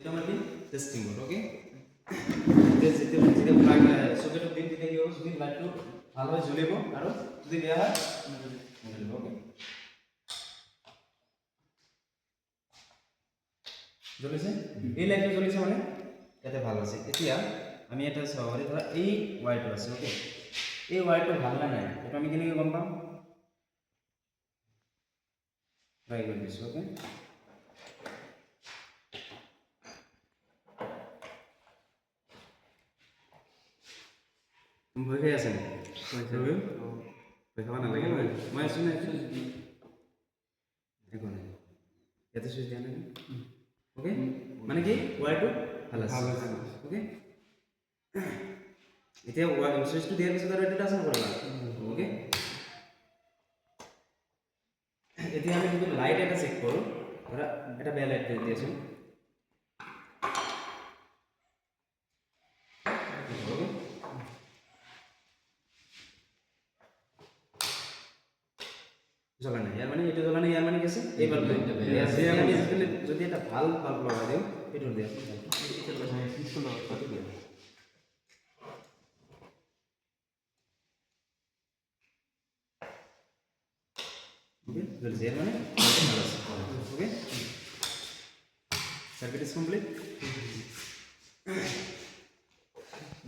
এটা আমার কি টেস্টিং মোড ওকে যেতে প্লাগ সকেট দিন দিতে গিয়ে যদি লাইটটো ভালোভাবে জ্বলিব আর যদি দেওয়া হয় জ্বলিব ওকে জ্বলিছে এই লাইটটো জ্বলিছে মানে এতে ভালো আছে এতিয়া আমি এটা সহজে ধৰা এই ওয়াইটো আছে ওকে এই ওয়াইটো ভাল না নাই এটা আমি কেনেকৈ গম পাম ট্রাই কৰি দিছোঁ ওকে তুমি ভয় খাই আছে নেকি ভয় খাব নালাগে মই আছোঁ নাই একো নাই ইয়াতে চুইচ দিয়া নাই ওকে মানে কি ওয়াইটো ভাল আছে ওকে এতিয়া চুইচটো দিয়াৰ পিছত আৰু এটা আছে নকৰিবা ওকে এতিয়া আমি যদি লাইট এটা চেক কৰোঁ ধৰা এটা বেয়া লাইট দিয়াচোন জ্বলা নাই ইয়াৰ মানে এইটো জ্বলা নাই ইয়াৰ মানে কি আছে এই বাল্বটো যদি এটা ভাল বাল্ব লগাই দিওঁ সেইটো দিয়াচোন okay জ্বলিছে ইয়াৰ মানে ভাল আছে okay circuit is complete